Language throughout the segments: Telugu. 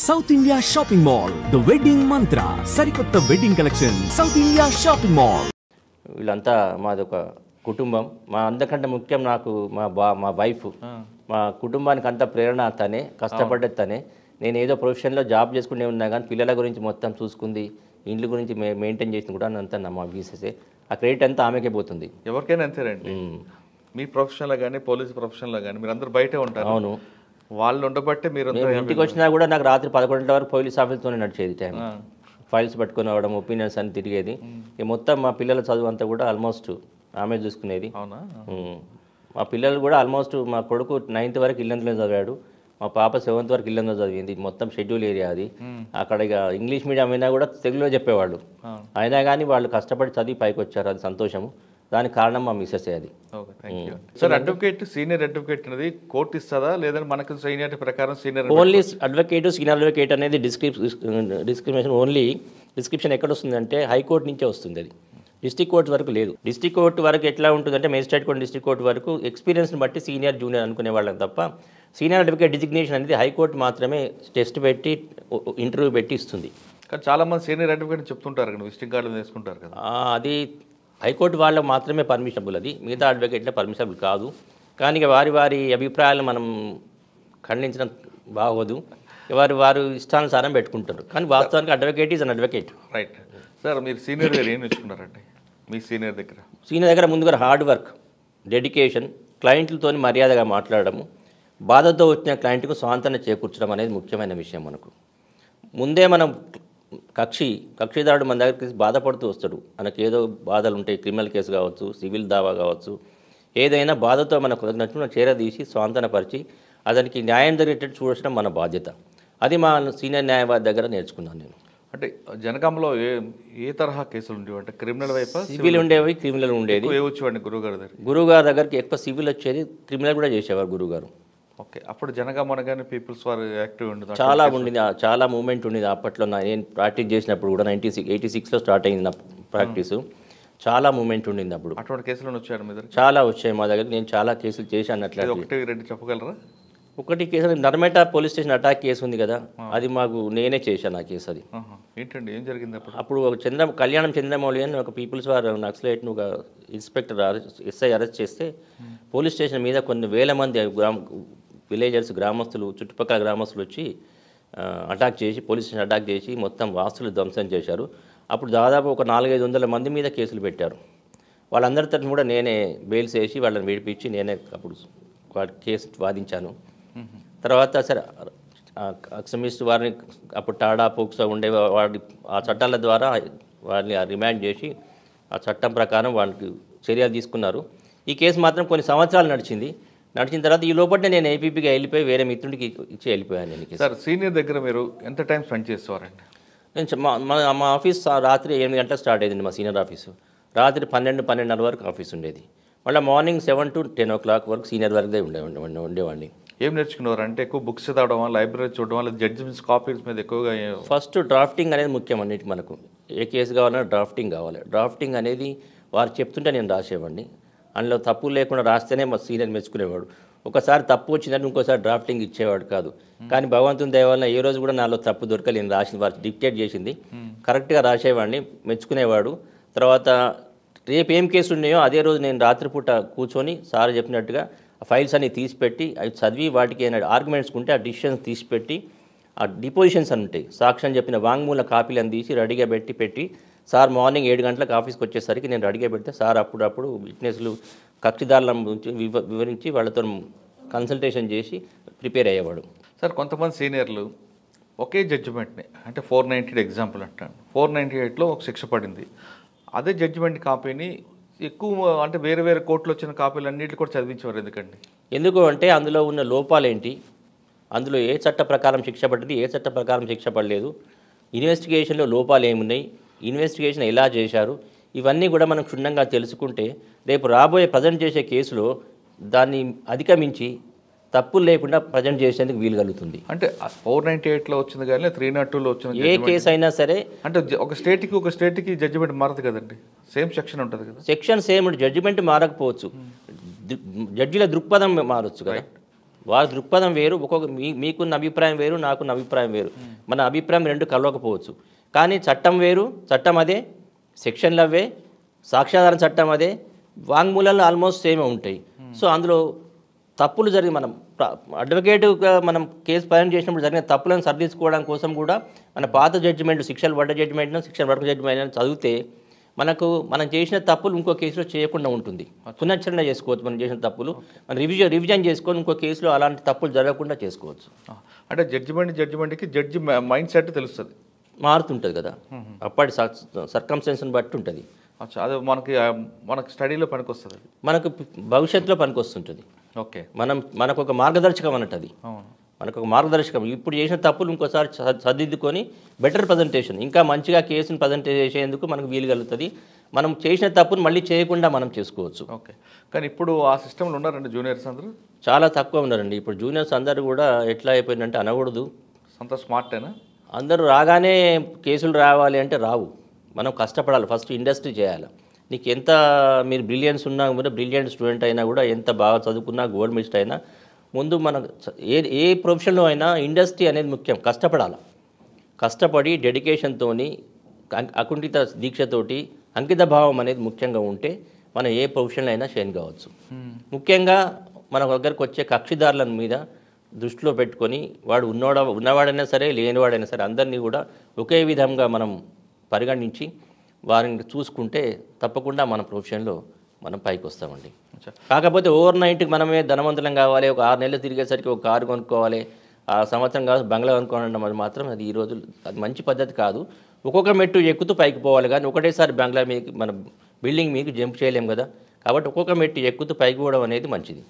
South India shopping mall the wedding మంత్ర సరికొత్త wedding collection south India shopping mall. వీళ్ళంతా మాదొక కుటుంబం. మా అందరికంటే ముఖ్యం నాకు మా వైఫ్. మా కుటుంబానికి అంత ప్రేరణ తనే, కష్టపడ్డది తనే. నేను ఏదో ప్రొఫెషన్లో జాబ్ చేసుకునే ఉన్నా కానీ పిల్లల గురించి మొత్తం చూసుకుంది, ఇండ్ల గురించి మెయింటైన్ చేసింది కూడా అంతా మా బీసెసే. ఆ క్రెడిట్ అంతా ఆమెకే పోతుంది. ఎవరికైనా అంతేనండి. మీ ప్రొఫెషన్లో కానీ పోలీస్ ప్రొఫెషన్లో కానీ మీరు అందరూ బయటే ఉంటారు. అవును, వాళ్ళు ఉండబట్టే మీరు ఇంటికి వచ్చినా కూడా నాకు రాత్రి 11 గంటల వరకు పోలీస్ ఆఫీస్తోనే నడిచేది టైం. ఫైల్స్ పట్టుకుని రావడం, ఒపీనియన్స్ అని తిరిగేది. ఇక మొత్తం మా పిల్లల చదువు అంతా కూడా ఆల్మోస్ట్ ఆమె చూసుకునేది. అవునా? మా పిల్లలు కూడా ఆల్మోస్ట్ మా కొడుకు 9th వరకు ఇల్లందులో చదివాడు, మా పాప 7th వరకు ఇల్లందులో చదివింది. మొత్తం షెడ్యూల్ ఏరియా అది. అక్కడ ఇక ఇంగ్లీష్ మీడియం అయినా కూడా తెలుగులో చెప్పేవాళ్ళు. అయినా కానీ వాళ్ళు కష్టపడి చదివి పైకి వచ్చారు, అది సంతోషము. దానికి కారణం మా మిస్సెస్ అది. సార్, అడ్వకేట్ సీనియర్ అడ్వకేట్ అనేది కోర్టు ఇస్తుందా లేదంటే మనకు సీనియర్ ప్రకారం senior only advocate senior advocate అనేది డిస్క్రిమినేషన్ ఓన్లీ డిస్క్రిప్షన్ ఎక్కడ వస్తుందంటే హైకోర్టు నుంచే వస్తుంది. అది డిస్ట్రిక్ట్ కోర్టు వరకు లేదు. డిస్ట్రిక్ట్ కోర్టు వరకు ఎట్లా ఉంటుందంటే మేజిస్ట్రేట్ కోర్టు, డిస్ట్రిక్ట్ కోర్టు వరకు ఎక్స్పీరియన్స్ని బట్టి సీనియర్ జూనియర్ అనుకునే వాళ్ళం తప్ప సీనియర్ అడ్వకేట్ డిజిగ్నేషన్ అనేది హైకోర్టు మాత్రమే టెస్ట్ పెట్టి ఇంటర్వ్యూ పెట్టి ఇస్తుంది. కానీ చాలామంది సీనియర్ అడ్వకేట్ చెప్తుంటారు కదా, విజిటింగ్ కార్డులు వేసుకుంటారు కదా. అది హైకోర్టు వాళ్ళకు మాత్రమే పర్మిషనబుల్, అది మిగతా అడ్వకేట్లో పర్మిషనబుల్ కాదు. కానీ ఇక వారి అభిప్రాయాలు మనం ఖండించడం బాగోదు. వారు ఇష్టానుసారం పెట్టుకుంటారు. కానీ వాస్తవానికి advocate is an advocate. Right. Sir, మీరు సీనియర్ దగ్గర ఏం నేర్చుకున్నారండి? మీ సీనియర్ దగ్గర ముందుగా హార్డ్ వర్క్, డెడికేషన్, క్లయింట్లతో మర్యాదగా మాట్లాడము, బాధతో వచ్చిన క్లయింట్కు స్వాంతన చేకూర్చడం అనేది ముఖ్యమైన విషయం. మనకు ముందే మనం కక్షిదారుడు మన దగ్గరికి బాధపడుతూ వస్తాడు. మనకి ఏదో బాధలు ఉంటాయి, క్రిమినల్ కేసు కావచ్చు, సివిల్ దావా కావచ్చు, ఏదైనా బాధతో మనకు నచ్చిన చేరదీసి స్వాంతనపరిచి అతనికి న్యాయం జరిగేటట్టు చూడడం మన బాధ్యత. అది మా సీనియర్ న్యాయవాది దగ్గర నేర్చుకున్నాను నేను. అంటే జనగాంలో ఏ తరహా కేసులు ఉండేవి? అంటే క్రిమినల్ వైపు సివిల్ ఉండేవి, క్రిమినల్ ఉండేది. వచ్చేవాడిని గురువుగారి దగ్గరికి ఎక్కువ సివిల్ వచ్చేది, క్రిమినల్ కూడా చేసేవారు గురువుగారు. ఓకే. అప్పుడు జనగాం అనగానే పీపుల్స్ వారు యాక్టివ్ ఉండదు, చాలా ఉండింది, చాలా మూమెంట్ ఉండేది అప్పట్లో. నేను ప్రాక్టీస్ చేసినప్పుడు కూడా 86లో స్టార్ట్ అయింది నా ప్రాక్టీసు. చాలా మూమెంట్ ఉండింది అప్పుడు. అటువంటి కేసులు వచ్చాడు మీ దగ్గర? చాలా వచ్చాయి మా దగ్గర. నేను చాలా కేసులు చేశాను. అట్లా ఒకటి రెండు చెప్పగలరా? ఒకటి case Narmetta police station attack case ఉంది కదా, అది నేనే చేశాను ఆ కేసు. అది ఏంటండి, ఏం జరిగింది అప్పుడు? కళ్యాణం చంద్రమౌళి అని ఒక పీపుల్స్ వారు నక్సలైట్ను ఒక ఇన్స్పెక్టర్ ఎస్ఐ అరెస్ట్ చేస్తే పోలీస్ స్టేషన్ మీద కొన్ని వేల మంది విలేజర్స్, గ్రామస్తులు, చుట్టుపక్కల గ్రామస్తులు వచ్చి పోలీస్ స్టేషన్ అటాక్ చేసి మొత్తం వాస్తులు ధ్వంసం చేశారు. అప్పుడు దాదాపు ఒక 400-500 మంది మీద కేసులు పెట్టారు. వాళ్ళందరి తరఫున కూడా నేనే బెయిల్స్ వేసి వాళ్ళని విడిపించి నేనే అప్పుడు కేసు వాదించాను. తర్వాత సరే ఎక్స్ట్రీమిస్ట్ వారిని అప్పుడు టాడా, పోక్సో ఉండే ఆ చట్టాల ద్వారా వారిని రిమాండ్ చేసి ఆ చట్టం ప్రకారం వాళ్ళకి చర్యలు తీసుకున్నారు. ఈ కేసు మాత్రం కొన్ని సంవత్సరాలు నడిచిన తర్వాత ఈ లోపల నేను ఏపీపీగా వెళ్ళిపోయి వేరే మిత్రుడికి ఇచ్చి వెళ్ళిపోయాను. నేను సార్, సీనియర్ దగ్గర మీరు ఎంత టైం స్పెండ్ చేసేవారండి? నేను మా ఆఫీస్ రాత్రి 8 గంటలకు స్టార్ట్ అయ్యింది. మా సీనియర్ ఆఫీసు రాత్రి 12-12:30 వరకు ఆఫీస్ ఉండేది. మళ్ళీ మార్నింగ్ 7 to 10 o'clock వరకు సీనియర్ వరకుదే ఉండేవాడిని. ఏం నేర్చుకునేవారు? అంటే ఎక్కువ బుక్స్ చదవడమా, లైబ్రరీ చూడడం, లేదా జడ్జిమెంట్స్ కాపీస్ మీద ఎక్కువగా? ఫస్ట్ డ్రాఫ్టింగ్ అనేది ముఖ్యం అన్నిటి. మనకు ఏ కేసు కావాలన్నా డ్రాఫ్టింగ్ కావాలి. డ్రాఫ్టింగ్ అనేది వారు చెప్తుంటే నేను రాసేవాడిని. అందులో తప్పు లేకుండా రాస్తేనే మా సీనియర్ మెచ్చుకునేవాడు. ఒకసారి తప్పు వచ్చిందంటే ఇంకోసారి డ్రాఫ్టింగ్ ఇచ్చేవాడు కాదు. కానీ భగవంతుని దయ వలన ఏ రోజు కూడా నాలో తప్పు దొరకలేదు. నేను రాసింది వారు డిక్టేట్ చేసింది కరెక్ట్గా రాసేవాడిని, మెచ్చుకునేవాడు. తర్వాత రేపు ఏం కేసు ఉన్నాయో అదే రోజు నేను రాత్రిపూట కూర్చొని సార్ చెప్పినట్టుగా ఆ ఫైల్స్ అన్ని తీసిపెట్టి అవి చదివి వాటికి ఏమైనా ఆర్గ్యుమెంట్స్ ఉంటే ఆ డిసిషన్స్ తీసిపెట్టి ఆ డిపోజిషన్స్ అని ఉంటాయి, సాక్ష్యం చెప్పిన వాంగ్మూల కాపీలను తీసి రెడీగా పెట్టి సార్ మార్నింగ్ 7 గంటలకు ఆఫీస్కి వచ్చేసరికి నేను రెడీగా పెడితే సార్ అప్పుడప్పుడు విట్నెస్లు, కక్షిదారుల గురించి వివరించి వాళ్ళతో కన్సల్టేషన్ చేసి ప్రిపేర్ అయ్యేవాడు. సార్, కొంతమంది సీనియర్లు ఒకే జడ్జిమెంట్ని, అంటే 498 ఎగ్జాంపుల్ అంటాను, 498లో ఒక శిక్ష పడింది, అదే జడ్జిమెంట్ కాపీని ఎక్కువ అంటే వేరే వేరే కోర్టులో వచ్చిన కాపీలు అన్నింటినీ కూడా చదివించేవారు. ఎందుకు అంటే అందులో ఉన్న లోపాలేంటి, అందులో ఏ చట్ట ప్రకారం శిక్ష పడింది, ఏ చట్ట ప్రకారం శిక్ష పడలేదు, ఇన్వెస్టిగేషన్లో లోపాలు ఏమున్నాయి, ఇన్వెస్టిగేషన్ ఎలా చేశారు, ఇవన్నీ కూడా మనం క్షుణ్ణంగా తెలుసుకుంటే రేపు రాబోయే ప్రజెంట్ చేసే కేసులో దాన్ని అధిగమించి తప్పులు లేకుండా ప్రజెంట్ చేసేందుకు వీలు కలుగుతుంది. అంటే 498లో వచ్చింది కానీ 302లో వచ్చిన ఏ కేసు అయినా సరే అంటే ఒక స్టేట్కి జడ్జిమెంట్ మారదు కదండి, సేమ్ సెక్షన్ ఉంటుంది కదా. సెక్షన్ సేమ్, జడ్జిమెంట్ మారకపోవచ్చు, జడ్జిల దృక్పథం మారచ్చు కదా. వారి దృక్పథం వేరు, ఒక్కొక్క మీకున్న అభిప్రాయం వేరు, నాకున్న అభిప్రాయం వేరు. మన అభిప్రాయం రెండు కలవకపోవచ్చు, కానీ చట్టం వేరు, చట్టం అదే, సెక్షన్లు అవే, సాక్ష్యాధార చట్టం అదే, వాంగ్మూలాలు ఆల్మోస్ట్ సేమే ఉంటాయి. సో అందులో తప్పులు జరిగి మనం అడ్వకేట్గా మనం కేసు ప్రయాణం చేసినప్పుడు జరిగిన తప్పులను సరిదిద్దుకోవడం కోసం కూడా మన పాత జడ్జిమెంట్, శిక్షలు పడ్డ జడ్జిమెంట్ను, శిక్షలు పడక జడ్జిమెంట్ చదివితే మనం చేసిన తప్పులు ఇంకో కేసులో చేయకుండా ఉంటుంది. పునశ్చరణ చేసుకోవచ్చు. మనం చేసిన తప్పులు మనం రివిజన్ చేసుకొని ఇంకో కేసులో అలాంటి తప్పులు జరగకుండా చేసుకోవచ్చు. అంటే జడ్జిమెంట్కి జడ్జి మైండ్ సెట్ తెలుస్తుంది, మారుతుంటుంది కదా, అప్పటి సర్కమ్స్టెన్స్ని బట్టి ఉంటుంది. అది మనకి స్టడీలో పనికొస్తుంది, మనకు భవిష్యత్తులో పనికొస్తుంటుంది. ఓకే, మనకు ఒక మార్గదర్శకం అన్నట్టు అది, మనకు ఒక మార్గదర్శకం. ఇప్పుడు చేసిన తప్పులు ఇంకోసారి సర్దిద్దుకొని బెటర్ ప్రజెంటేషన్, ఇంకా మంచిగా కేసుని ప్రజెంట్ చేసేందుకు మనకు వీలు కలుగుతుంది. మనం చేసిన తప్పును మళ్ళీ చేయకుండా మనం చేసుకోవచ్చు. ఓకే, కానీ ఇప్పుడు ఆ సిస్టంలో ఉన్నారండి జూనియర్స్ అందరూ? చాలా తక్కువ ఉన్నారండి. ఇప్పుడు జూనియర్స్ అందరూ కూడా ఎట్లా అయిపోయిందంటే, అనకూడదు, అంత స్మార్టేనా? అందరూ రాగానే కేసులు రావాలి అంటే రావు. మనం కష్టపడాలి, ఫస్ట్ ఇండస్ట్రీ చేయాలి. నీకు ఎంత మీరు బ్రిలియన్స్ ఉన్నా కూడా, బ్రిలియంట్ స్టూడెంట్ అయినా కూడా, ఎంత బాగా చదువుకున్నా, గోల్డ్ మెడలిస్ట్ అయినా, ముందు మనం ఏ ప్రొఫెషన్లో అయినా ఇండస్ట్రీ అనేది ముఖ్యం. కష్టపడి డెడికేషన్తో, అకుంఠిత దీక్షతోటి, అంకిత భావం అనేది ముఖ్యంగా ఉంటే మనం ఏ ప్రొఫెషన్లో అయినా షైన్ కావచ్చు. ముఖ్యంగా మన దగ్గరకు వచ్చే కక్షిదారుల మీద దృష్టిలో పెట్టుకొని, వాడు ఉన్నవాడైనా సరే, లేనివాడైనా సరే, అందరినీ కూడా ఒకే విధంగా మనం పరిగణించి వారిని చూసుకుంటే తప్పకుండా మన ప్రొఫెషన్లో మనం పైకి వస్తామండి. కాకపోతే ఓవర్ నైట్కి మనమే ధనవంతులం కావాలి, ఒక 6 నెలలు తిరిగేసరికి ఒక కారు కొనుక్కోవాలి, ఆ సంవత్సరం కాదు బంగ్లా కొనుక్కోవడం అది మాత్రం అది ఈ రోజు అది మంచి పద్ధతి కాదు. ఒక్కొక్క మెట్టు ఎక్కుతూ పైకి పోవాలి, కానీ ఒకటేసారి బంగ్లా మీకు మన బిల్డింగ్ మీకు జంప్ చేయలేం కదా. కాబట్టి ఒక్కొక్క మెట్టు ఎక్కుతూ పైకి పోవడం అనేది మంచిది.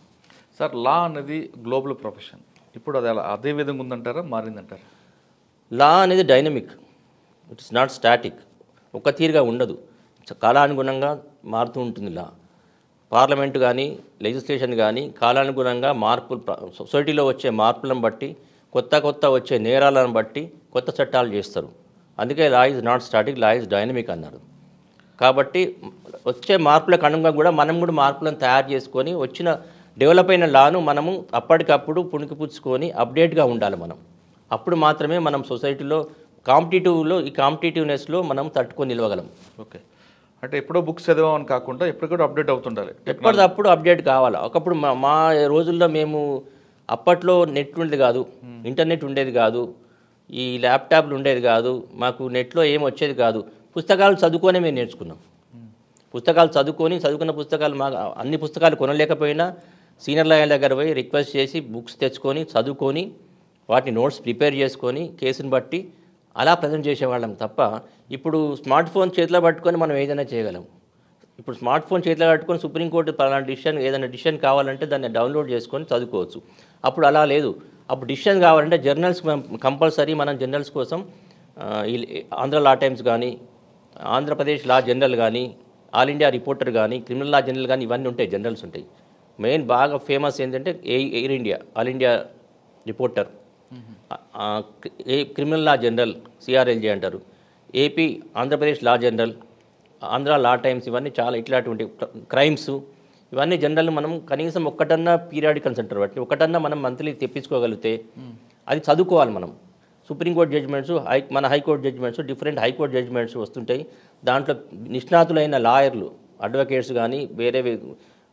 సార్, లా అనేది గ్లోబల్ ప్రొఫెషన్, ఇప్పుడు అది అదే విధంగా ఉందంటారా, మారిందంటారా? లా అనేది డైనమిక్, ఇట్స్ నాట్ స్టాటిక్, ఒక తీరుగా ఉండదు, కాలానుగుణంగా మారుతూ ఉంటుంది. లా పార్లమెంటు కానీ, లెజిస్లేషన్ కానీ కాలానుగుణంగా మార్పులు, సొసైటీలో వచ్చే మార్పులను బట్టి, కొత్త వచ్చే నేరాలను బట్టి కొత్త చట్టాలు చేస్తారు. అందుకే law is not static, law is dynamic అన్నారు. కాబట్టి వచ్చే మార్పులకు అనుగుణంగా కూడా మనం కూడా మార్పులను తయారు చేసుకొని, వచ్చిన డెవలప్ అయిన లాను మనము అప్పటికప్పుడు పుణికిపుచ్చుకొని అప్డేట్గా ఉండాలి మనం. అప్పుడు మాత్రమే మనం సొసైటీలో ఈ కాంపిటేటివ్నెస్లో మనం తట్టుకొని నిలవగలం. ఓకే, అంటే ఎప్పుడో బుక్స్ చదివామని కాకుండా ఎప్పటికప్పుడు అప్డేట్ అవుతుండాలి, ఎప్పటికప్పుడు అప్డేట్ కావాలి. ఒకప్పుడు మా రోజుల్లో మేము అప్పట్లో నెట్ ఉండేది కాదు, ఇంటర్నెట్ ఉండేది కాదు, ఈ ల్యాప్టాప్లు ఉండేది కాదు, మాకు నెట్లో ఏం వచ్చేది కాదు. పుస్తకాలు చదువుకొనే మేము నేర్చుకున్నాం. చదువుకున్న పుస్తకాలు మాకు అన్ని పుస్తకాలు కొనలేకపోయినా సీనియర్ లాయర్ల దగ్గర పోయి రిక్వెస్ట్ చేసి బుక్స్ తెచ్చుకొని, చదువుకొని, వాటిని నోట్స్ ప్రిపేర్ చేసుకొని, కేసుని బట్టి అలా ప్రజెంట్ చేసేవాళ్ళం తప్ప, ఇప్పుడు స్మార్ట్ ఫోన్ చేతిలో పట్టుకొని మనం ఏదైనా చేయగలం. ఇప్పుడు స్మార్ట్ ఫోన్ చేతిలో పట్టుకొని సుప్రీంకోర్టు పలానా ఏదైనా డిసిషన్ కావాలంటే దాన్ని డౌన్లోడ్ చేసుకొని చదువుకోవచ్చు. అప్పుడు అలా లేదు. అప్పుడు డిసిషన్ కావాలంటే జర్నల్స్ కంపల్సరీ. మనం జర్నల్స్ కోసం ఆంధ్ర లా టైమ్స్ కానీ, ఆంధ్రప్రదేశ్ లా జర్నల్ కానీ, ఆల్ ఇండియా రిపోర్టర్ కానీ, క్రిమినల్ లా జర్నల్ కానీ, ఇవన్నీ ఉంటాయి, జర్నల్స్ ఉంటాయి. మెయిన్ బాగా ఫేమస్ ఏంటంటే air India, All India Reporter, Criminal Law Journal CRLJ అంటారు, AP Andhra Pradesh Law Journal, Andhra Law Times, ఇవన్నీ చాలా ఇట్లాంటి క్రైమ్స్, ఇవన్నీ జర్నల్ మనం కనీసం ఒక్కటన్నా పీరియాడికల్స్ అంటారు వాటిని, ఒకటన్నా మనం మంత్లీ తెప్పించుకోగలిగితే అది చదువుకోవాలి మనం. సుప్రీంకోర్టు జడ్జిమెంట్స్, మన High Court judgments, different High Court judgments వస్తుంటాయి. దాంట్లో నిష్ణాతులైన లాయర్లు, అడ్వకేట్స్ కానీ, వేరే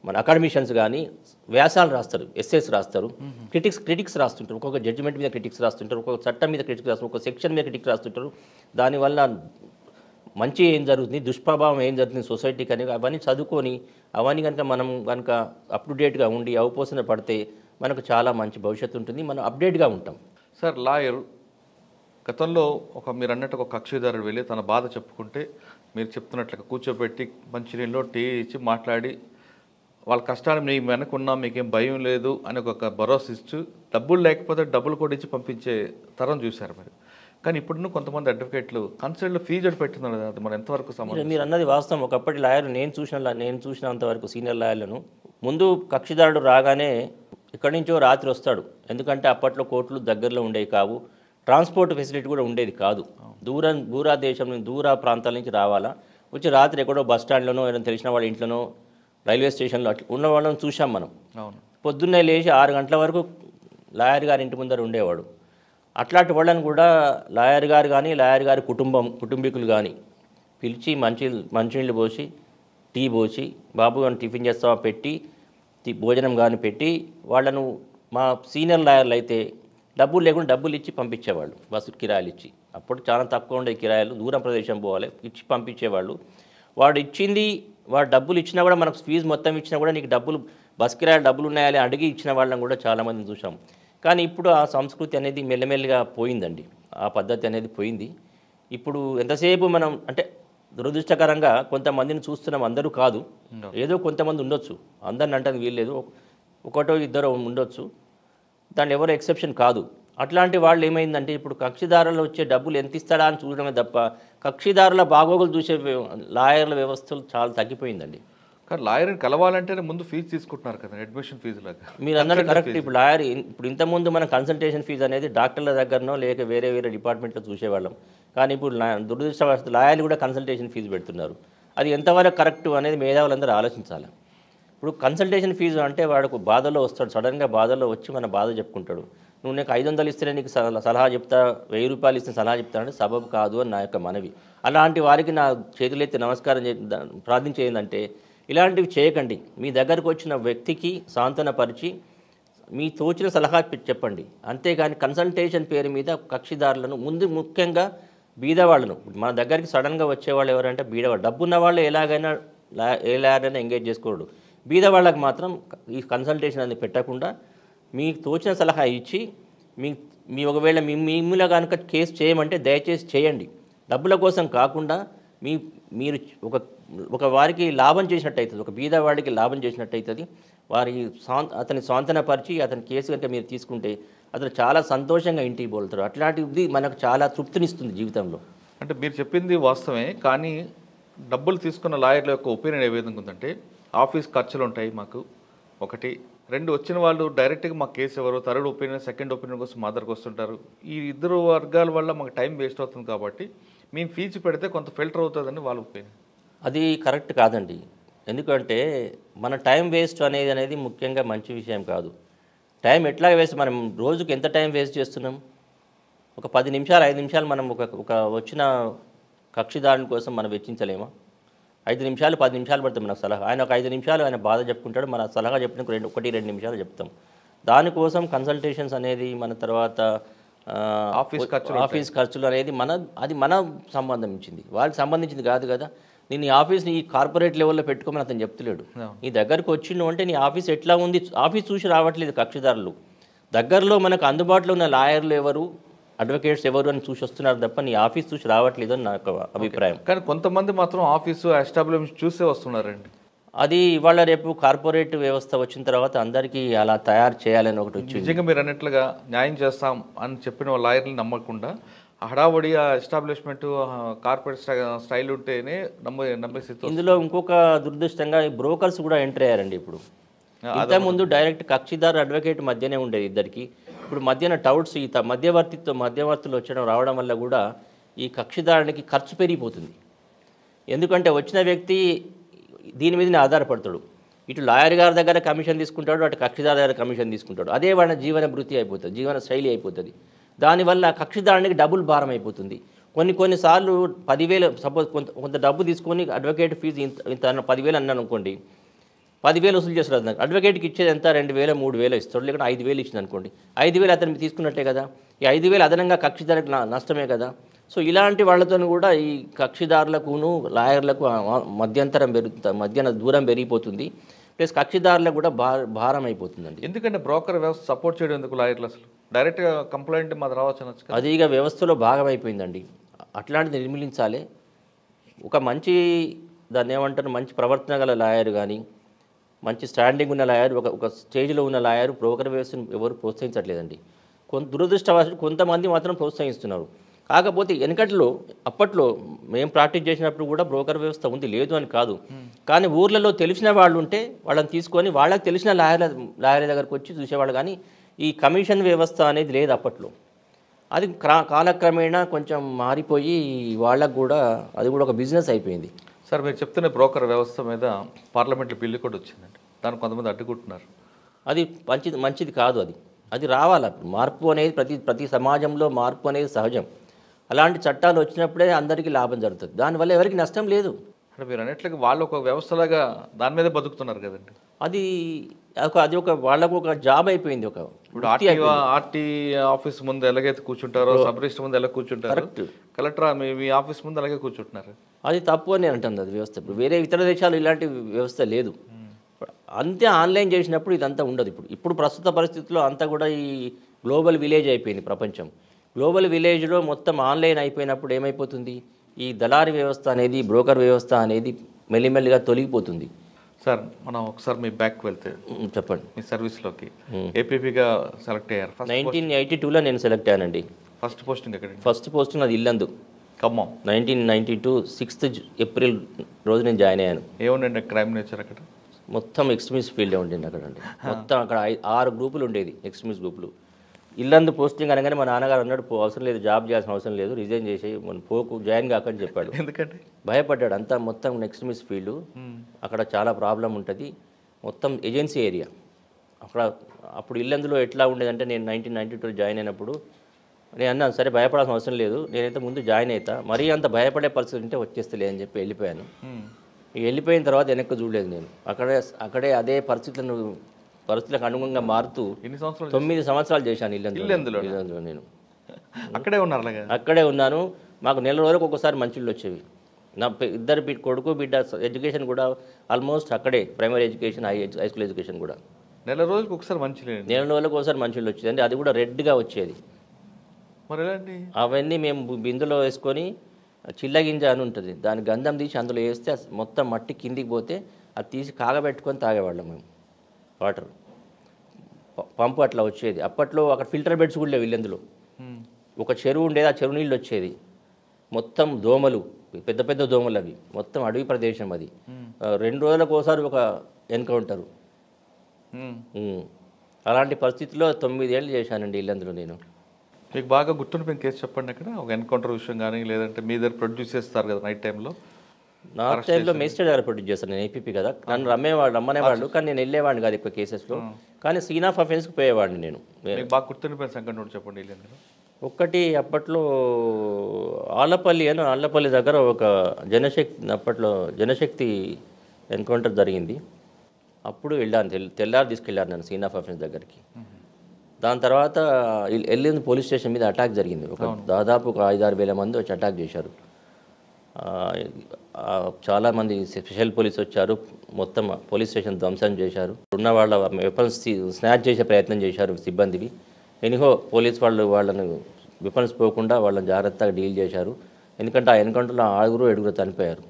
మన అకాడమిషియన్స్ కానీ వ్యాసాలు రాస్తారు, ఎస్సేస్ రాస్తారు, క్రిటిక్స్ రాస్తుంటారు. ఒక్కొక్క జడ్జిమెంట్ మీద క్రిటిక్స్ రాస్తుంటారు, ఒక్కొక్క చట్టం మీద క్రిటిక్స్ రాస్తారు, ఒక్కొక్క సెక్షన్ మీద క్రిటిక్స్ రాస్తుంటారు. దానివల్ల మంచి ఏం జరుగుతుంది, దుష్ప్రభావం ఏం జరుగుతుంది సొసైటీకి అని అవన్నీ చదువుకొని, అవన్నీ కనుక మనం కనుక అప్ టు డేట్గా ఉండి అవపోసన పడితే మనకు చాలా మంచి భవిష్యత్తు ఉంటుంది, మనం అప్డేట్గా ఉంటాం. సార్, లాయర్ గతంలో మీరు అన్నట్టు ఒక కక్షిదారుడు వెళ్ళి తన బాధ చెప్పుకుంటే మీరు చెప్తున్నట్లుగా కూర్చోబెట్టి మంచినీళ్ళు టీ ఇచ్చి మాట్లాడి వాళ్ళ కష్టాన్ని మీ వెనకున్నా మీకేం భయం లేదు అని ఒక భరోసా ఇస్తూ, డబ్బులు లేకపోతే డబ్బులు కూడా ఇచ్చి పంపించే తరం చూశారు మరి. కానీ ఇప్పుడు కొంతమంది అడ్వకేట్లు కన్సల్ట్లో ఫీజు పెట్టింది, అది మనం ఎంతవరకు సమాధానం? మీరు అన్నది వాస్తవం. ఒకప్పటి లాయర్ నేను చూసినంతవరకు సీనియర్ లాయర్లను ముందు కక్షిదారుడు రాగానే ఎక్కడి నుంచో రాత్రి వస్తాడు. ఎందుకంటే అప్పట్లో కోర్టులు దగ్గరలో ఉండేవి కావు, ట్రాన్స్పోర్ట్ ఫెసిలిటీ కూడా ఉండేది కాదు. దూర దేశం నుంచి, దూర ప్రాంతాల నుంచి రావాలా, వచ్చి రాత్రి ఎక్కడో బస్ స్టాండ్లోనో ఏదైనా తెలిసిన వాళ్ళ ఇంట్లోనో, రైల్వే స్టేషన్లో అట్లా ఉన్న వాళ్ళని చూసాం మనం. పొద్దున్నే లేచి 6 గంటల వరకు లాయర్ గారి ఇంటి ముందర ఉండేవాడు. అట్లాంటి వాళ్ళని కూడా లాయర్ గారు కానీ లాయర్ గారి కుటుంబీకులు కానీ పిలిచి మంచినీళ్ళు పోసి టీ పోసి బాబు అని టిఫిన్ చేస్తావా పెట్టి భోజనం కానీ పెట్టి వాళ్ళను మా సీనియర్ లాయర్లు అయితే డబ్బులు లేకుండా డబ్బులు ఇచ్చి పంపించేవాళ్ళు, బస్సు కిరాయిలు ఇచ్చి. అప్పుడు చాలా తక్కువ ఉండే కిరాయిలు, దూరం ప్రదేశం పోవాలి, ఇచ్చి పంపించేవాళ్ళు. వాడు డబ్బులు ఇచ్చినా కూడా మనకు ఫీజు మొత్తం ఇచ్చినా కూడా నీకు డబ్బులు బస్ కిరాయిలు డబ్బులు ఉన్నాయని అడిగి ఇచ్చిన వాళ్ళని కూడా చాలామందిని చూసాం. కానీ ఇప్పుడు ఆ సంస్కృతి అనేది మెల్లమెల్లగా పోయిందండి, ఆ పద్ధతి అనేది పోయింది. ఇప్పుడు ఎంతసేపు మనం అంటే దురదృష్టకరంగా కొంతమందిని చూస్తున్నాం, అందరూ కాదు, ఏదో కొంతమంది ఉండొచ్చు, అందరిని అంటే వీల్లేదు, ఒకటో ఇద్దరు ఉండొచ్చు, దాంట్లో ఎవరో ఎక్సెప్షన్ కాదు. అట్లాంటి వాళ్ళు ఏమైందంటే ఇప్పుడు కక్షిదారులు వచ్చే డబ్బులు ఎంత ఇస్తాడా అని చూడడమే తప్ప కక్షిదారుల బాగోగులు చూసే లాయర్ల వ్యవస్థలు చాలా తగ్గిపోయిందండి. కానీ లాయర్ని కలవాలంటేనే ముందు ఫీజు తీసుకుంటున్నారు కదా, అడ్మిషన్ ఫీజు లాగా. మీరు అన్నట్టు కరెక్ట్. ఇప్పుడు లాయర్ ఇప్పుడు ఇంతకుముందు మన కన్సల్టేషన్ ఫీజు అనేది డాక్టర్ల దగ్గరనో లేక వేరే డిపార్ట్మెంట్లో చూసేవాళ్ళం. కానీ ఇప్పుడు దురదృష్టవశాత్తు లాయర్లు కూడా కన్సల్టేషన్ ఫీజు పెడుతున్నారు. అది ఎంతవరకు కరెక్ట్ అనేది మేధావులందరూ ఆలోచించాలి. ఇప్పుడు కన్సల్టేషన్ ఫీజు అంటే వాడికి బాధలో వస్తాడు, సడన్గా బాధలో వచ్చి మన బాధ చెప్పుకుంటాడు. నువ్వు నీకు 500 ఇస్తేనే నీకు సలహా చెప్తా, 1000 రూపాయలు ఇస్తే సలహా చెప్తానంటే సబబు కాదు అని నా యొక్క మనవి. అలాంటి వారికి నా చేతులెత్తి నమస్కారం ప్రార్థించేందంటే ఇలాంటివి చేయకండి. మీ దగ్గరకు వచ్చిన వ్యక్తికి సాంత్వనపరిచి మీ తోచిన సలహా చెప్పండి. అంతేగాని కన్సల్టేషన్ పేరు మీద కక్షిదారులను ముఖ్యంగా బీదవాళ్ళను, మన దగ్గరికి సడన్గా వచ్చేవాళ్ళు ఎవరంటే బీదవాళ్ళు. డబ్బున్న వాళ్ళు ఎలాగైనా ఏ లాయర్నైనా ఎంగేజ్ చేసుకోడు. బీదవాళ్ళకి మాత్రం ఈ కన్సల్టేషన్ అనేది పెట్టకుండా మీకు తోచిన సలహా ఇచ్చి మీ ఒకవేళ మిమ్మల్ని కనుక కేసు చేయమంటే దయచేసి చేయండి. డబ్బుల కోసం కాకుండా మీరు ఒక వారికి లాభం చేసినట్టు అవుతుంది, ఒక బీదవాడికి లాభం చేసినట్టు అవుతుంది. అతని సాంత్వనపరిచి అతని కేసు కనుక మీరు తీసుకుంటే అతను చాలా సంతోషంగా ఇంటికి పోతాడు. అట్లాంటిది మనకు చాలా తృప్తినిస్తుంది జీవితంలో. అంటే మీరు చెప్పింది వాస్తవమే, కానీ డబ్బులు తీసుకున్న లాయర్ల యొక్క ఒపీనియన్ ఏ విధంగా ఉందంటే ఆఫీస్ ఖర్చులు ఉంటాయి మాకు, ఒకటి. 2, వచ్చిన వాళ్ళు డైరెక్ట్గా మా కేసు ఎవరు, థర్డ్ ఒపీనియన్, సెకండ్ ఒపీనియన్ కోసం మా దగ్గరకు వస్తుంటారు. ఈ ఇద్దరు వర్గాల వల్ల మాకు టైం వేస్ట్ అవుతుంది కాబట్టి మేము ఫీజు పెడితే కొంత ఫిల్టర్ అవుతుందని వాళ్ళ ఒపీనియన్. అది కరెక్ట్ కాదండి. ఎందుకంటే మన టైం వేస్ట్ అనేది ముఖ్యంగా మంచి విషయం కాదు. టైం ఎట్లా వేస్ట్, మనం రోజుకి ఎంత టైం వేస్ట్ చేస్తున్నాం? ఒక 10 నిమిషాలు 5 నిమిషాలు మనం ఒక వచ్చిన కక్షిదారుని కోసం మనం వెచ్చించలేమా? 5 నిమిషాలు 10 నిమిషాలు పడుతుంది మనకు సలహా. ఆయన ఒక 5 నిమిషాలు ఆయన బాధ చెప్పుకుంటాడు, మన సలహా చెప్పిన 1-2 నిమిషాలు చెప్తాం. దానికోసం కన్సల్టేషన్స్ అనేది మన తర్వాత ఆఫీస్ ఖర్చులు అనేది అది మన సంబంధించింది, వాళ్ళకి సంబంధించింది కాదు కదా. నేను ఈ ఆఫీస్ని ఈ కార్పొరేట్ లెవెల్లో పెట్టుకోమని అతను చెప్తలేడు. నీ దగ్గరకు వచ్చిండు అంటే నీ ఆఫీస్ ఎట్లా ఉంది, ఆఫీస్ చూసి రావట్లేదు కక్షిదారులు. దగ్గరలో మనకు అందుబాటులో ఉన్న లాయర్లు ఎవరు, అడ్వకేట్స్ ఎవరు అని చూసి వస్తున్నారు తప్ప నీ ఆఫీస్ చూసి రావట్లేదు అని నాకు అభిప్రాయం. కానీ కొంతమంది మాత్రం ఆఫీసు ఎస్టాబ్లిష్మెంట్ చూసే వస్తున్నారండి. అది ఇవాళ రేపు కార్పొరేట్ వ్యవస్థ వచ్చిన తర్వాత అందరికీ అలా తయారు చేయాలని ఒకటి వచ్చింది. నిజంగా మీరు అన్నట్లుగా న్యాయం చేస్తాం అని చెప్పిన లాయర్ని నమ్మకుండా హడావుడి ఎస్టాబ్లిష్మెంట్ కార్పొరేట్ స్టైల్ ఉంటేనే నమ్మే స్థితి. ఇందులో ఇంకొక దురదృష్టంగా బ్రోకర్స్ కూడా ఎంటర్ అయ్యారండి. ఇప్పుడు ఇంతకుముందు డైరెక్ట్ కక్షిదారు అడ్వకేట్ మధ్యనే ఉండేది ఇద్దరికి. ఇప్పుడు మధ్యన టౌట్స్ ఈ మధ్యవర్తులు రావడం వల్ల కూడా ఈ కక్షిదారునికి ఖర్చు పెరిగిపోతుంది. ఎందుకంటే వచ్చిన వ్యక్తి దీని మీదనే ఆధారపడతాడు. ఇటు లాయర్ గారి దగ్గర కమిషన్ తీసుకుంటాడు, అటు కక్షిదారు దగ్గర కమిషన్ తీసుకుంటాడు. అదే వాళ్ళ జీవన భృతి అయిపోతుంది, జీవన శైలి అయిపోతుంది. దానివల్ల కక్షిదారునికి డబుల్ భారం అయిపోతుంది. కొన్నిసార్లు 10,000 సపోజ్ కొంత డబ్బు తీసుకొని అడ్వకేట్ ఫీజు ఇంత 10,000 అన్నాను అనుకోండి, 10,000 వసూలు చేస్తారు. అడ్వకేట్కి ఇచ్చేది ఎంత, 2,000 3,000 ఇస్తాడు, లేకుంటే 5,000 ఇచ్చింది అనుకోండి. 5,000 అతనికి తీసుకున్నట్టే కదా. ఈ 5,000 అదనంగా కక్షిదారులకు నష్టమే కదా. సో ఇలాంటి వాళ్ళతో కూడా ఈ కక్షిదారులకును లాయర్లకు మధ్యన దూరం పెరిగిపోతుంది. ప్లస్ కక్షిదారులకు కూడా భారం అయిపోతుందండి. ఎందుకంటే బ్రోకర్ వ్యవస్థ సపోర్ట్ చేయడం ఎందుకు లాయర్లు? అసలు డైరెక్ట్గా కంప్లైంట్ మాది రావచ్చు. అది ఇక వ్యవస్థలో భాగం అయిపోయిందండి. అట్లాంటిది నిర్మూలించాలి. ఒక మంచి దాన్ని ఏమంటారు, మంచి ప్రవర్తన గల లాయర్ కానీ, మంచి స్టాండింగ్ ఉన్న లాయర్, ఒక స్టేజ్లో ఉన్న లాయర్ బ్రోకర్ వ్యవస్థను ఎవరు ప్రోత్సహించట్లేదండి. దురదృష్టవశాత్తు కొంతమంది మాత్రం ప్రోత్సహిస్తున్నారు. కాకపోతే అప్పట్లో మేము ప్రాక్టీస్ చేసినప్పుడు కూడా బ్రోకర్ వ్యవస్థ ఉంది, లేదు అని కాదు. కానీ ఊర్లలో తెలిసిన వాళ్ళు ఉంటే వాళ్ళని తీసుకొని వాళ్ళకి తెలిసిన లాయర్ల దగ్గరకు వచ్చి చూసేవాళ్ళు. కానీ ఈ కమిషన్ వ్యవస్థ అనేది లేదు అప్పట్లో. అది కాలక్రమేణా కొంచెం మారిపోయి వాళ్ళకు కూడా అది కూడా ఒక బిజినెస్ అయిపోయింది. సార్, మీరు చెప్తున్న బ్రోకర్ వ్యవస్థ మీద పార్లమెంట్లో బిల్లు కూడా వచ్చిందండి. దానికి కొంతమంది అడ్డుకుంటున్నారు. అది మంచిది కాదు. అది అది రావాలి. మార్పు అనేది ప్రతి సమాజంలో మార్పు అనేది సహజం. అలాంటి చట్టాలు వచ్చినప్పుడే అందరికీ లాభం జరుగుతుంది. దానివల్ల ఎవరికి నష్టం లేదు. అంటే మీరు అన్నట్లుగా వాళ్ళు ఒక వ్యవస్థలాగా దాని మీదే బతుకుతున్నారు కదండి. అది వాళ్ళకు ఒక జాబ్ అయిపోయింది. ఇప్పుడు ఆర్టీ ఆఫీస్ ముందు ఎలాగైతే కూర్చుంటారో, సబ్ రిజిస్టర్ ముందు ఎలా కూర్చుంటారు, కలెక్టర్ మీ ఆఫీస్ ముందు అలాగే కూర్చుంటున్నారు. అది తప్పు అని అంటుంది అది వ్యవస్థ. ఇప్పుడు వేరే ఇతర దేశాలు ఇలాంటి వ్యవస్థ లేదు. అంతే ఆన్లైన్ చేసినప్పుడు ఇదంతా ఉండదు. ఇప్పుడు ప్రస్తుత పరిస్థితుల్లో అంతా కూడా ఈ గ్లోబల్ విలేజ్ అయిపోయింది ప్రపంచం. గ్లోబల్ విలేజ్లో మొత్తం ఆన్లైన్ అయిపోయినప్పుడు ఏమైపోతుంది, ఈ దళారీ వ్యవస్థ అనేది, బ్రోకర్ వ్యవస్థ అనేది మెల్లిమెల్లిగా తొలగిపోతుంది. సార్ మనం ఒకసారి మీ బ్యాక్ వెళ్తే చెప్పండి. మీ సర్వీస్లోకి ఏపీపీగా సెలెక్ట్ అయ్యారు. 1982లో నేను సెలెక్ట్ అయ్యానండి. ఫస్ట్ పోస్టింగ్ ఎక్కడ? ఫస్ట్ పోస్టింగ్ అది ఇల్లందు, ఖమ్మం. 1992 6th ఏప్రిల్ రోజు నేను జాయిన్ అయ్యాను. ఏముండండి క్రైమ్ నేచర్ అక్కడ? మొత్తం ఎక్స్ట్రీమిస్ట్ ఫీల్డే ఉండింది అక్కడ అండి. మొత్తం అక్కడ 6 గ్రూపులు ఉండేది, ఎక్స్ట్రీమిస్ట్ గ్రూపులు. ఇల్లందు పోస్టింగ్ అనగానే మా నాన్నగారు అన్నాడు, అవసరం లేదు, జాబ్ చేయాల్సిన అవసరం లేదు, రిజైన్ చేసి మన పోకు, జాయిన్ కాకని చెప్పాడు. ఎందుకంటే భయపడ్డాడు. అంతా మొత్తం ఎక్స్ట్రీమిస్ట్ ఫీల్డ్, అక్కడ చాలా ప్రాబ్లం ఉంటుంది, మొత్తం ఏజెన్సీ ఏరియా అక్కడ. అప్పుడు ఇల్లందులో ఎట్లా ఉండేదంటే, నేను 1992 జాయిన్ అయినప్పుడు నేను అన్నాను, సరే భయపడాల్సిన అవసరం లేదు, నేనైతే ముందు జాయిన్ అవుతా, మరీ అంత భయపడే పరిస్థితి ఉంటే వచ్చేస్తలే అని చెప్పి వెళ్ళిపోయాను. వెళ్ళిపోయిన తర్వాత వెనక్కి చూడలేదు నేను. అక్కడే అదే పరిస్థితులకు అనుగుణంగా మారుతూ 9 సంవత్సరాలు చేశాను ఇల్లందులో నేను. అక్కడే ఉన్నాను. మాకు నెల రోజులకు ఒకసారి మంచిళ్ళు వచ్చేవి. నా ఇద్దరు కొడుకు బిడ్డ ఎడ్యుకేషన్ కూడా ఆల్మోస్ట్ అక్కడే, primary education, high school education కూడా నెల రోజులకు ఒకసారి మంచిళ్ళు వచ్చేది అండి. అది కూడా రెడ్గా వచ్చేది. అవన్నీ మేము బిందులో వేసుకొని, చిల్లగింజ అని ఉంటుంది, దాని గంధం తీసి అందులో వేస్తే మొత్తం మట్టి కిందికి పోతే అది తీసి కాగబెట్టుకొని తాగేవాళ్ళం మేము. వాటర్ పంపు అట్లా వచ్చేది. అప్పట్లో అక్కడ ఫిల్టర్ బెడ్స్ కూడా లేవు ఇల్లందులో. ఒక చెరువు ఉండేది, ఆ చెరువు నీళ్ళు వచ్చేది. మొత్తం దోమలు, పెద్ద పెద్ద దోమలు, అవి మొత్తం అడవి ప్రదేశం అది. 2 రోజులకు ఒకసారి ఒక ఎన్కౌంటరు. అలాంటి పరిస్థితిలో 9 ఏళ్ళు చేశానండి ఇల్లందులో నేను. మీకు బాగా గుర్తుండిపోయిన కేసు చెప్పండి అక్కడ, ఒక ఎన్కౌంటర్ విషయం కానీ, లేదంటే మీ దగ్గర ప్రొడ్యూస్ చేస్తారు కదా నైట్ టైంలో. నా టైంలో మేజిస్ట్రేట్ గారు ప్రొడ్యూస్ చేస్తాను, నేను ఏపీపీ కదా, నన్ను రమ్మనేవాళ్ళు, కానీ నేను వెళ్ళేవాడిని కాదు ఎక్కువ కేసెస్లో, కానీ సీన్ ఆఫ్ అఫెన్స్కి పోయేవాడిని నేను. బాగా గుర్తుండిపోయిన సంఘటన చెప్పండి. ఒకటి అప్పట్లో ఆళ్ళపల్లి దగ్గర ఒక అప్పట్లో జనశక్తి ఎన్కౌంటర్ జరిగింది. అప్పుడు వెళ్ళాను, తెల్లారి తీసుకెళ్ళాను నన్ను సీన్ ఆఫ్ అఫెన్స్ దగ్గరికి. దాని తర్వాత ఎల్లింది పోలీస్ స్టేషన్ మీద అటాక్ జరిగింది. దాదాపు ఒక 5-6 వేల మంది వచ్చి అటాక్ చేశారు. చాలామంది స్పెషల్ పోలీస్ వచ్చారు, మొత్తం పోలీస్ స్టేషన్ ధ్వంసం చేశారు. ఉన్న వాళ్ళ వెపన్స్ స్నాచ్ చేసే ప్రయత్నం చేశారు సిబ్బందివి. ఎనిహో పోలీస్ వాళ్ళని వెపన్స్ పోకుండా వాళ్ళని జాగ్రత్తగా డీల్ చేశారు. ఎందుకంటే ఆ ఎన్కౌంటర్లో 6-7 చనిపోయారు.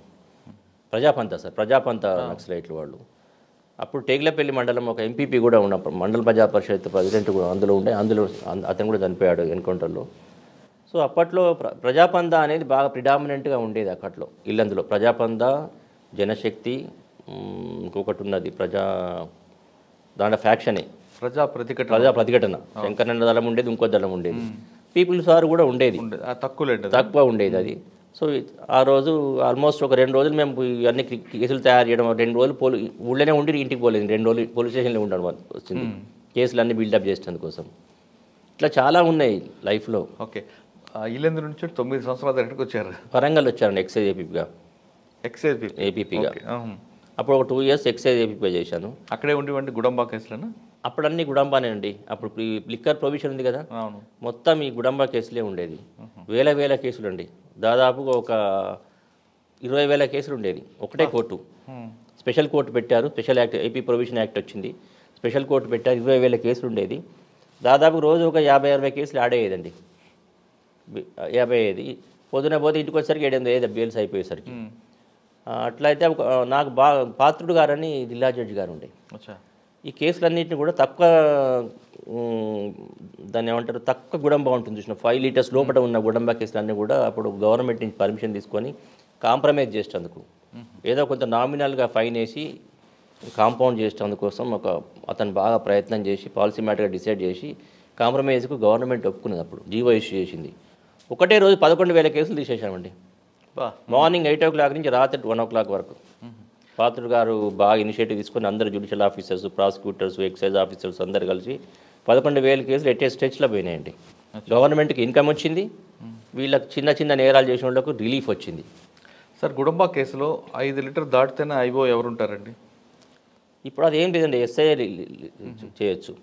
ప్రజాపంత నక్సలైట్లు వాళ్ళు. అప్పుడు టేగులపల్లి మండలం ఒక ఎంపీపీ కూడా ఉన్నప్పుడు, మండల ప్రజా పరిషత్ ప్రెసిడెంట్ కూడా అందులో అతను కూడా చనిపోయాడు ఎన్కౌంటర్లో. సో అప్పట్లో ప్రజాపంద అనేది బాగా ప్రిడామినెంట్గా ఉండేది అప్పట్లో ఇల్లందులో. ప్రజాపంద, జనశక్తి, ఇంకొకటి ఉన్నది దాంట్లో ఫ్యాక్షనే ప్రజా ప్రతిఘటన. శంకరన్న దళం ఉండేది, ఇంకో దళం ఉండేది, పీపుల్స్ వారు కూడా ఉండేది, తక్కువ ఉండేది అది. సో ఆ రోజు ఆల్మోస్ట్ ఒక 2 రోజులు మేము ఇవన్నీ కేసులు తయారు చేయడం, 2 రోజులు ఊళ్ళోనే ఉండి ఇంటికి పోలేదు, 2 రోజులు పోలీస్ స్టేషన్లో ఉండడం వచ్చింది, కేసులు అన్నీ బిల్డప్ చేసేందుకోసం. ఇట్లా చాలా ఉన్నాయి లైఫ్లో. ఓకే, ఇల్లందు నుంచి 9 సంవత్సరాల దగ్గరికి వచ్చారు. వరంగల్ వచ్చారండి ఎక్సైజ్ ఏపీపీగా. అప్పుడు ఒక 2 years ఎక్సైజ్ ఏపీపీ చేశాను. అక్కడే ఉండి గుడంబా కేసులను అప్పుడు అన్ని గుడంబానే అండి. అప్పుడు లిక్కర్ ప్రొవిషన్ ఉంది కదా, మొత్తం ఈ గుడంబా కేసులే ఉండేది. వేల కేసులు అండి. దాదాపుగా ఒక 20,000 కేసులు ఉండేది. ఒకటే కోర్టు, స్పెషల్ కోర్టు పెట్టారు, special act, AP provision act వచ్చింది, స్పెషల్ కోర్టు పెట్టారు. 20,000 కేసులు ఉండేది. దాదాపు రోజు ఒక 50-60 కేసులు ఆడేదండి. 50 పొద్దున పోతే ఇంటికి వచ్చేసరికి 7-8 బెయిల్స్ అయిపోయేసరికి. అట్లయితే నాకు బాగా పాత్రుడు గారని జిల్లా జడ్జి గారు ఉండే. ఈ కేసులన్నింటినీ కూడా దాన్ని ఏమంటారు, తక్కువ గుడంబా ఉంటుంది చూసిన, 5 లీటర్స్ లోపల ఉన్న గుడంబా కేసులన్నీ కూడా అప్పుడు గవర్నమెంట్ నుంచి పర్మిషన్ తీసుకొని కాంప్రమైజ్ చేసేందుకు, ఏదో కొంత నామినల్గా ఫైన్ వేసి కాంపౌండ్ చేసేందుకోసం అతను బాగా ప్రయత్నం చేసి పాలసీ మ్యాటర్గా డిసైడ్ చేసి కాంప్రమైజ్కు గవర్నమెంట్ ఒప్పుకున్నది. అప్పుడు జీవో ఇష్యూ చేసింది. ఒకటే రోజు 11,000 కేసులు తీసేసామండి. మార్నింగ్ 8 o'clock నుంచి రాత్రి 1 o'clock వరకు. పాత్రుడు గారు బాగా ఇనిషియేటివ్ తీసుకొని అందరు judicial officers, prosecutors, excise officers అందరు కలిసి 11,000 కేసులు ఎట్టే స్టేజ్లో పోయినాయండి. గవర్నమెంట్కి ఇన్కమ్ వచ్చింది, వీళ్ళకి చిన్న చిన్న నేరాలు చేసిన వాళ్ళకు రిలీఫ్ వచ్చింది. సార్ గుడంబా కేసులో 5 లీటర్ దాటితేనే ఐఓ ఎవరుంటారండి? ఇప్పుడు అది ఏం లేదండి, ఎస్ఐ చేయొచ్చు.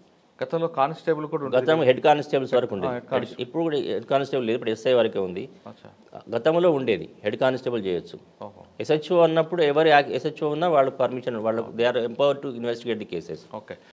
గతంలో కానిస్టేబుల్ కూడా గతంలో హెడ్ కానిస్టేబుల్స్ వరకు ఉండేది, ఇప్పుడు కూడా హెడ్ కానిస్టేబుల్ లేదు, ఇప్పుడు ఎస్ఐ వరకే ఉంది. గతంలో ఉండేది హెడ్ కానిస్టేబుల్ చేయొచ్చు. ఎస్హెచ్ఓ అన్నప్పుడు ఎవరు ఎస్హెచ్ఓ ఉన్నా వాళ్ళు పర్మిషన్, వాళ్ళు they are empowered to investigate the cases. Okay.